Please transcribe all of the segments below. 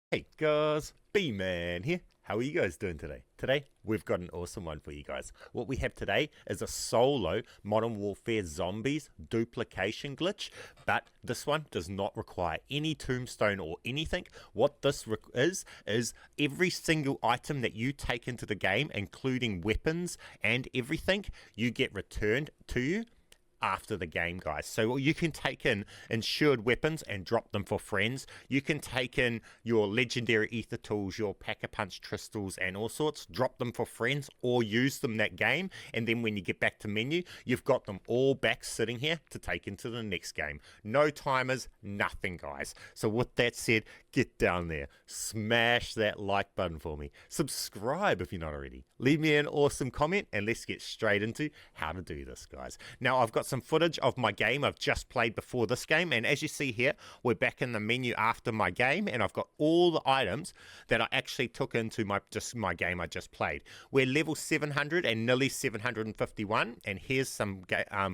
Hey guys, BMAN here. How are you guys doing today? Today, we've got an awesome one for you guys. What we have today is a solo Modern Warfare Zombies duplication glitch, but this one does not require any tombstone or anything. What this is every single item that you take into the game, including weapons and everything, you get returned to you after the game, guys. So you can take in insured weapons and drop them for friends. You can take in your legendary ether tools, your pack-a-punch crystals and all sorts, drop them for friends or use them that game, and then when you get back to menu, you've got them all back sitting here to take into the next game. No timers, nothing, guys. So with that said, get down there, smash that like button for me, subscribe if you're not already, leave me an awesome comment, and let's get straight into how to do this, guys. Now I've got some footage of my game I've just played before this game, and as you see here, we're back in the menu after my game, and I've got all the items that I actually took into my game I just played. We're level 700 and nearly 751, and here's some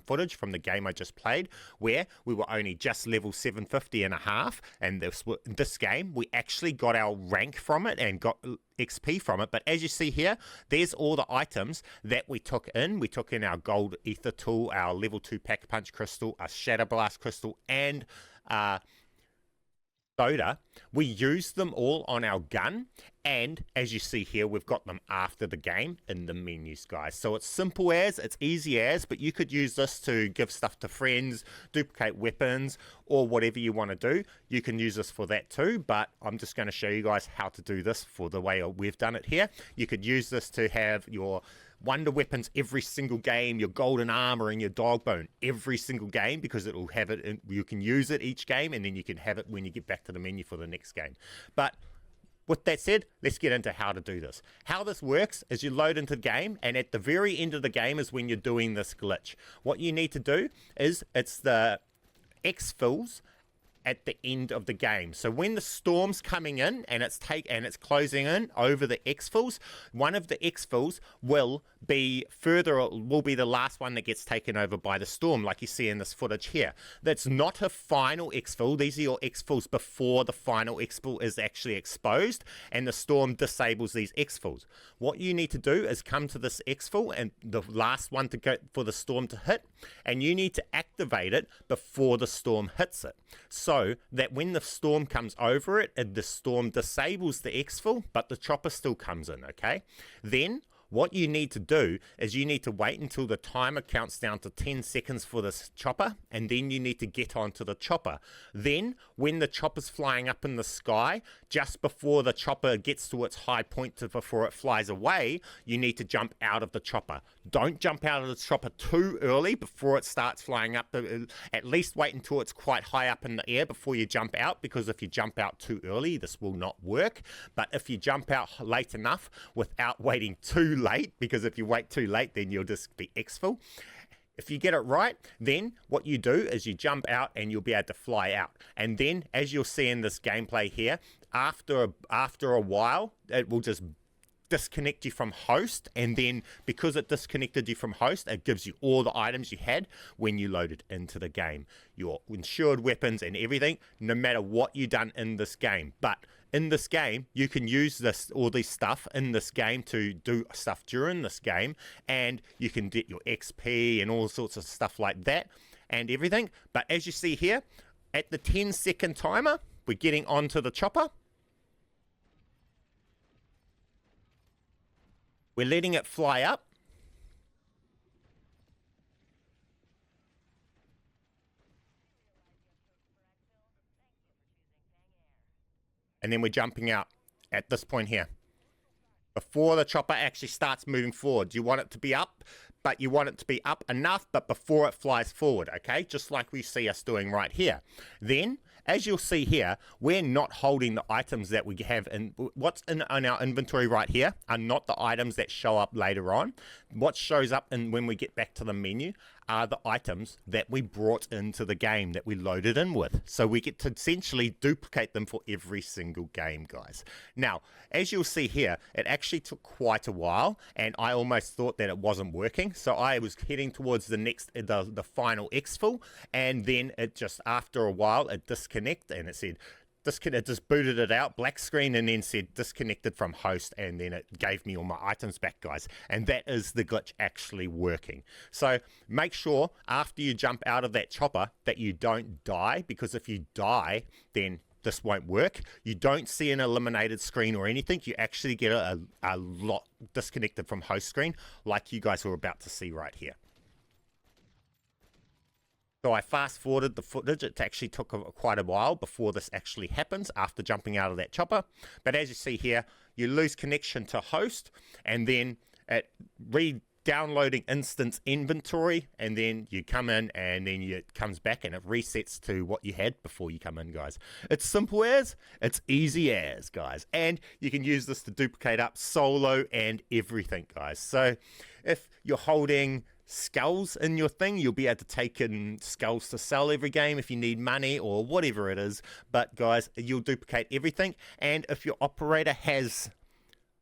footage from the game I just played where we were only just level 750 and a half, and this game we actually got our rank from it and got XP from it. But as you see here, there's all the items that we took in. We took in our gold ether tool, our level 2 pack-a-punch crystal, a shatter blast crystal, and soda. We used them all on our gun, and as you see here, we've got them after the game in the menus, guys. So it's simple as, it's easy as, but you could use this to give stuff to friends, duplicate weapons, or whatever you want to do. You can use this for that too, but I'm just going to show you guys how to do this for the way we've done it here. You could use this to have your wonder weapons every single game, your golden armor and your dog bone every single game, because it'll have it in, you can use it each game, and then you can have it when you get back to the menu for the next game. But with that said, let's get into how to do this. How this works is you load into the game, and at the very end of the game is when you're doing this glitch. What you need to do is, it's the Exfills at the end of the game. So when the storm's coming in and it's closing in over the Exfills, one of the Exfills will be the last one that gets taken over by the storm, like you see in this footage here. That's not a final Exfill. These are your Exfills before the final Exfill is actually exposed and the storm disables these Exfills. What you need to do is come to this Exfill and the last one to go for the storm to hit, and you need to activate it before the storm hits it, so that when the storm comes over it, the storm disables the Exfill, but the chopper still comes in, okay? Then what you need to do is you need to wait until the timer counts down to 10 seconds for this chopper, and then you need to get onto the chopper. Then when the chopper's flying up in the sky, just before the chopper gets to its high point before it flies away, you need to jump out of the chopper. Don't jump out of the chopper too early before it starts flying up. At least wait until it's quite high up in the air before you jump out, because if you jump out too early, this will not work. But if you jump out late enough without waiting too late, because if you wait too late, then you'll just be Exfill. If you get it right, then what you do is you jump out and you'll be able to fly out. And then, as you'll see in this gameplay here, after a while, it will just disconnect you from host, and then because it disconnected you from host, it gives you all the items you had when you loaded into the game, your insured weapons and everything, no matter what you done in this game. But in this game, you can use all this stuff in this game to do stuff during this game, and you can get your XP and all sorts of stuff like that and everything. But as you see here, at the 10-second timer, we're getting onto the chopper. We're letting it fly up. And then we're jumping out at this point here, before the chopper actually starts moving forward. You want it to be up, but you want it to be up enough, but before it flies forward, okay? Just like we see us doing right here. Then, as you'll see here, we're not holding the items that we have in. What's in our inventory right here are not the items that show up later on. What shows up when we get back to the menu are the items that we brought into the game, that we loaded in with. So we get to essentially duplicate them for every single game, guys. Now, as you'll see here, it actually took quite a while, and I almost thought that it wasn't working. So I was heading towards the final Exfill, and then it just, after a while, it disconnected, and it said it just booted it out, black screen, and then said disconnected from host, and then it gave me all my items back, guys. And that is the glitch actually working. So make sure after you jump out of that chopper that you don't die, because if you die, then this won't work. You don't see an eliminated screen or anything. You actually get a lot disconnected from host screen, like you guys were about to see right here. So I fast forwarded the footage. It actually took quite a while before this actually happens after jumping out of that chopper. But as you see here, you lose connection to host, and then at re-downloading instance inventory, and then you come in, and then it comes back and it resets to what you had before you come in, guys. It's simple as, it's easy as, guys. And you can use this to duplicate up solo and everything, guys. So if you're holding skulls in your thing, you'll be able to take in skulls to sell every game if you need money or whatever it is. But guys, you'll duplicate everything. And if your operator has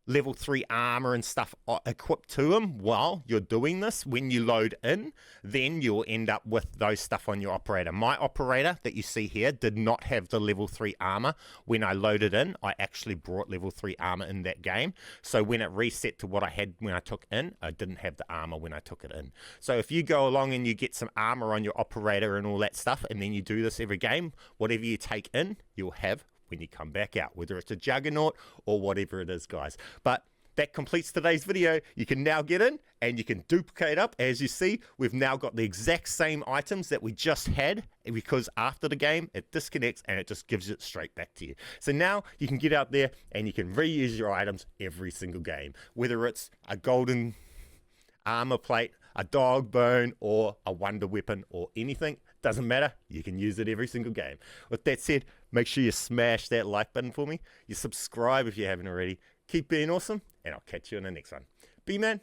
level 3 armor and stuff equipped to him while you're doing this, when you load in, then you'll end up with those stuff on your operator. My operator that you see here did not have the level 3 armor when I loaded in. I actually brought level 3 armor in that game, so when it reset to what I had when I took in, I didn't have the armor when I took it in. So if you go along and you get some armor on your operator and all that stuff, and then you do this every game, whatever you take in, you'll have when you come back out, whether it's a juggernaut or whatever it is, guys. But that completes today's video. You can now get in and you can duplicate up. As you see, we've now got the exact same items that we just had, because after the game it disconnects and it just gives it straight back to you. So now you can get out there and you can reuse your items every single game, whether it's a golden armor plate, a dog bone, or a wonder weapon, or anything. Doesn't matter, you can use it every single game. With that said, make sure you smash that like button for me. You subscribe if you haven't already. Keep being awesome, and I'll catch you in the next one. BMAN,